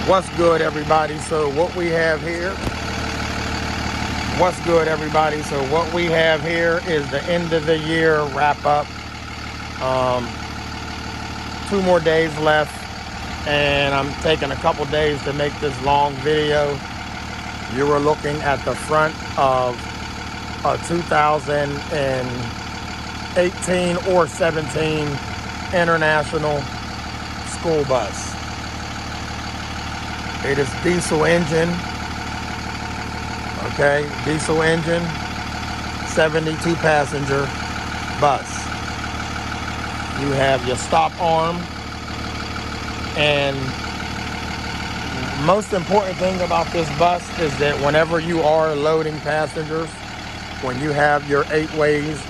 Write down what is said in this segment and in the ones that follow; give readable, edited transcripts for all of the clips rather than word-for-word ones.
What's good, everybody? So what we have here, is the end of the year wrap up. 2 more days left, and I'm taking a couple days to make this long video. You were looking at the front of a 2018 or 17 International school bus. It is diesel engine, okay, diesel engine, 72 passenger bus. You have your stop arm, and most important thing about this bus is that whenever you are loading passengers, when you have your 8 ways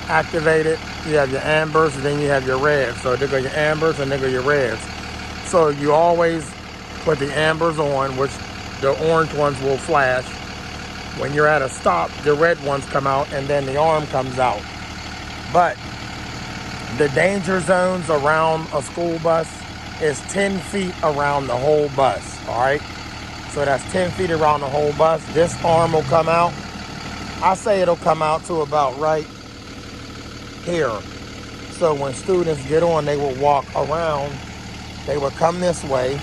activated, you have your ambers and then you have your reds. So there go your ambers and there go your reds. So you always put the ambers on, which the orange ones will flash. When you're at a stop, the red ones come out and then the arm comes out. But the danger zones around a school bus is 10 feet around the whole bus, all right? So that's 10 feet around the whole bus. This arm will come out. I say it'll come out to about right here. So when students get on, they will walk around. They would come this way,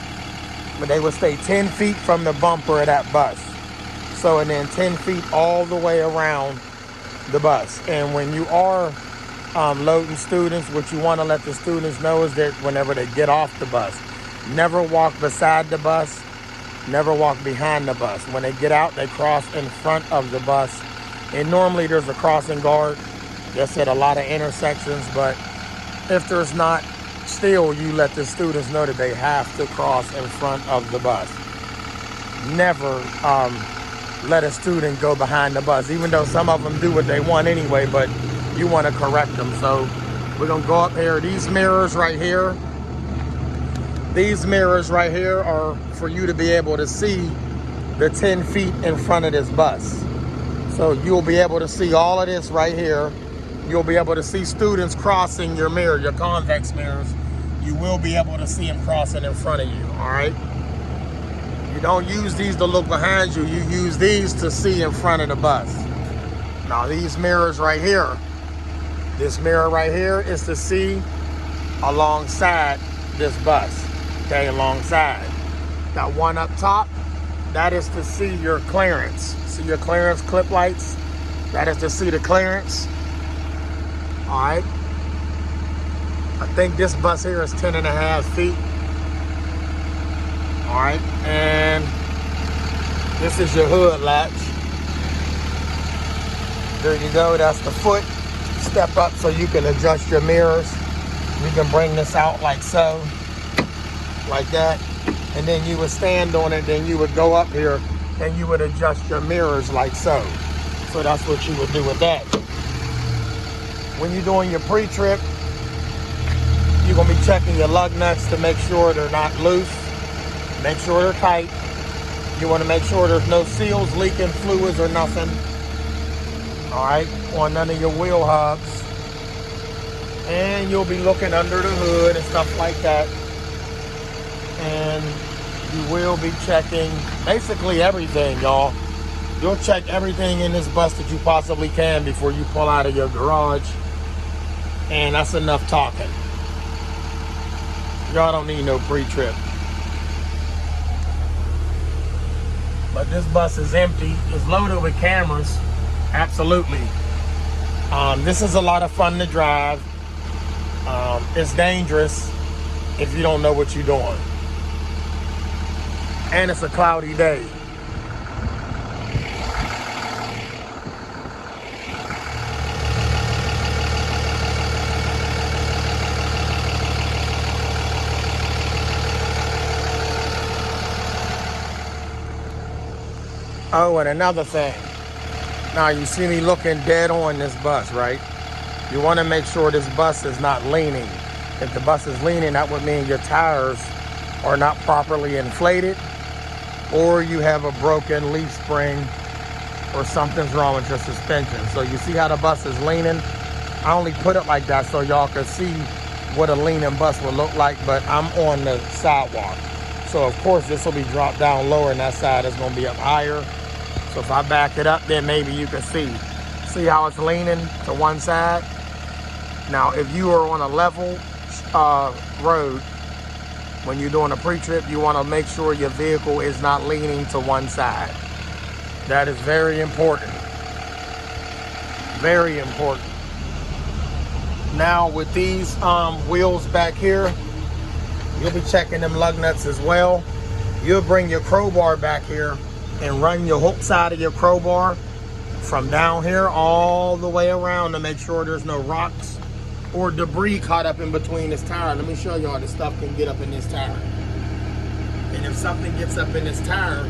but they would stay 10 feet from the bumper of that bus. So, and then 10 feet all the way around the bus. And when you are loading students, what you want to let the students know is that whenever they get off the bus, never walk beside the bus, never walk behind the bus. When they get out, they cross in front of the bus. And normally there's a crossing guard that's at a lot of intersections, but if there's not, still you let the students know that they have to cross in front of the bus. Never let a student go behind the bus, even though some of them do what they want anyway, but you want to correct them. So we're gonna go up here. These mirrors right here are for you to be able to see the 10 feet in front of this bus. So you'll be able to see all of this right here. You'll be able to see students crossing your mirror, your convex mirrors. You will be able to see them crossing in front of you, all right? You don't use these to look behind you. You use these to see in front of the bus. Now these mirrors right here, this mirror right here is to see alongside this bus, okay, alongside. That one up top, that is to see your clearance. See your clearance clip lights? That is to see the clearance. All right, I think this bus here is 10.5 feet. All right, and this is your hood latch. There you go, that's the foot. Step up so you can adjust your mirrors. You can bring this out like so, like that. And then you would stand on it, then you would go up here and you would adjust your mirrors like so. So that's what you would do with that. When you're doing your pre-trip, you're gonna be checking your lug nuts to make sure they're not loose. Make sure they're tight. You wanna make sure there's no seals, leaking fluids or nothing. All right, on none of your wheel hubs. And you'll be looking under the hood and stuff like that. And you will be checking basically everything, y'all. You'll check everything in this bus that you possibly can before you pull out of your garage. And that's enough talking. Y'all don't need no pre-trip. But this bus is empty. It's loaded with cameras. Absolutely. This is a lot of fun to drive. It's dangerous if you don't know what you're doing. And it's a cloudy day. Oh, and another thing. Now you see me looking dead on this bus, right? You want to make sure this bus is not leaning. If the bus is leaning, that would mean your tires are not properly inflated, or you have a broken leaf spring, or something's wrong with your suspension. So you see how the bus is leaning? I only put it like that so y'all can see what a leaning bus would look like, but I'm on the sidewalk. So of course this will be dropped down lower and that side is gonna be up higher. So if I back it up, then maybe you can see how it's leaning to one side. Now, if you are on a level road, when you're doing a pre-trip, you want to make sure your vehicle is not leaning to one side. That is very important. Very important. Now, with these wheels back here, you'll be checking them lug nuts as well. You'll bring your crowbar back here and run your hook side of your crowbar from down here all the way around to make sure there's no rocks or debris caught up in between this tire. Let me show y'all the stuff can get up in this tire. And if something gets up in this tire,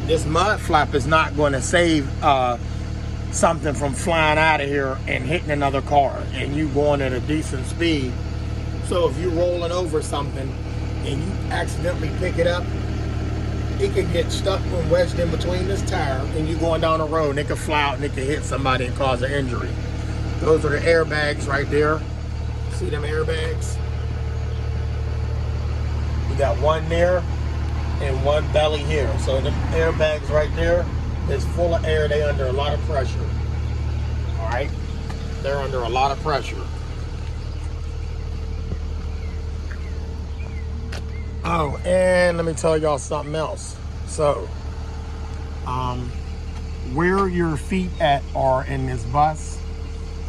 this mud flap is not going to save something from flying out of here and hitting another car and you going at a decent speed. So if you're rolling over something and you accidentally pick it up, it could get stuck and wedged in between this tire and you going down the road and it could fly out and it could hit somebody and cause an injury. Those are the airbags right there. See them airbags? You got one there and one belly here. So the airbags right there is full of air. They under a lot of pressure. All right? They're under a lot of pressure. Oh, and let me tell y'all something else. So, where your feet are in this bus,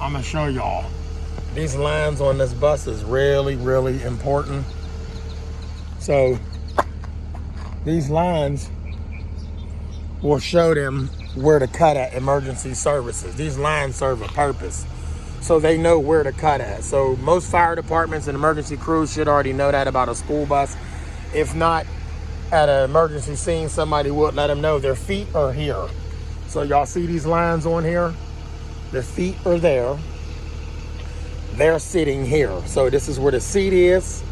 I'm gonna show y'all. These lines on this bus is really, really important. So, these lines will show them where to cut at emergency services. These lines serve a purpose. So they know where to cut at. So most fire departments and emergency crews should already know that about a school bus. If not, at an emergency scene, somebody would let them know their feet are here. So y'all see these lines on here? The feet are there. They're sitting here. So this is where the seat is.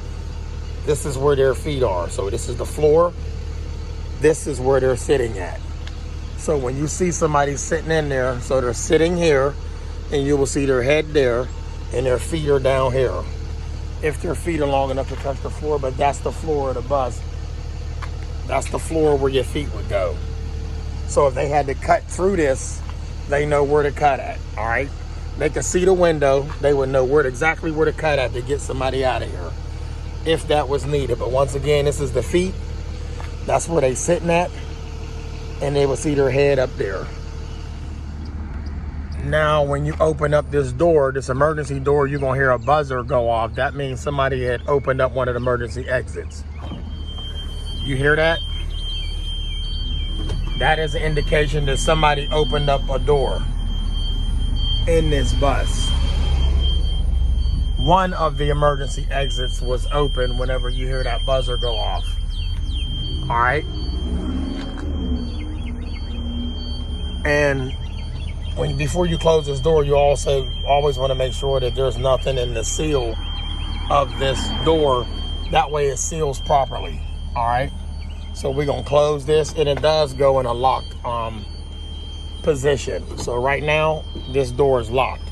This is where their feet are. So this is the floor. This is where they're sitting at. So when you see somebody sitting in there, so they're sitting here, and you will see their head there, and their feet are down here. If their feet are long enough to touch the floor, but that's the floor of the bus. That's the floor where your feet would go. So if they had to cut through this, they know where to cut at, all right? They can see the window. They would know exactly where to cut at to get somebody out of here, if that was needed. But once again, this is the feet. That's where they sitting at, and they will see their head up there. Now, when you open up this door, this emergency door, you're gonna hear a buzzer go off. That means somebody had opened up one of the emergency exits. You hear that? That is an indication that somebody opened up a door in this bus. One of the emergency exits was open whenever you hear that buzzer go off. All right? And before you close this door, you also always want to make sure that there's nothing in the seal of this door. That way it seals properly. All right. So we're going to close this, and it does go in a locked position. So right now, this door is locked.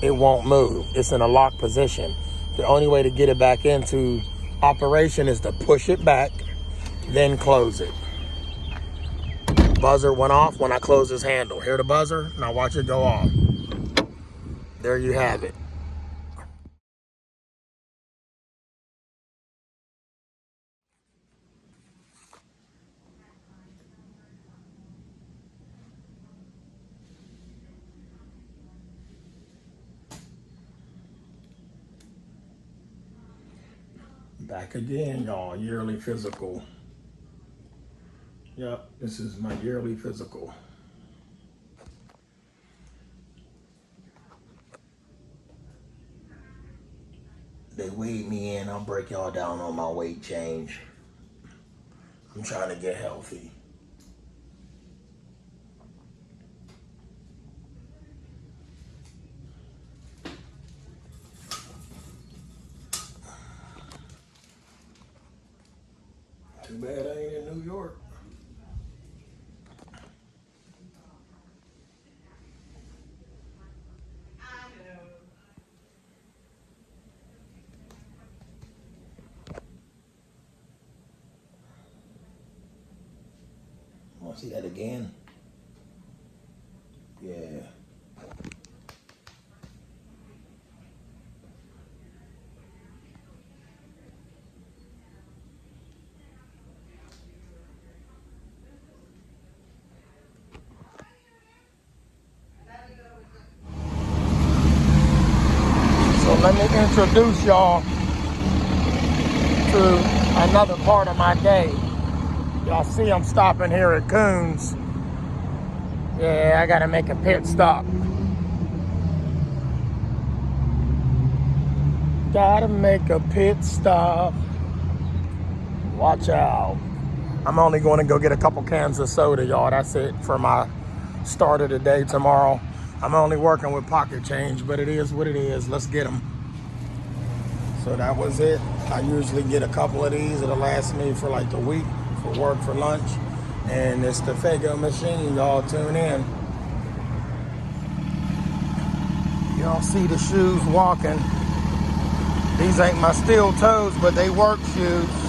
It won't move. It's in a locked position. The only way to get it back into operation is to push it back, then close it. Buzzer went off when I closed this handle. Hear the buzzer? Now watch it go off. There you have it. Back again, y'all. Yearly physical. Yep, this is my yearly physical. They weighed me in. I'll break y'all down on my weight change. I'm trying to get healthy. Too bad I ain't in New York. Want to see that again? Yeah. So let me introduce y'all to another part of my day. Y'all see I'm stopping here at Coons. Yeah, I gotta make a pit stop. Gotta make a pit stop. Watch out. I'm only going to go get a couple cans of soda, y'all. That's it for my start of the day tomorrow. I'm only working with pocket change, but it is what it is. Let's get them. So that was it. I usually get a couple of these. It'll last me for like the week for work, for lunch. And it's the Fago machine. Y'all tune in. Y'all see the shoes walking. These ain't my steel toes, but they work shoes.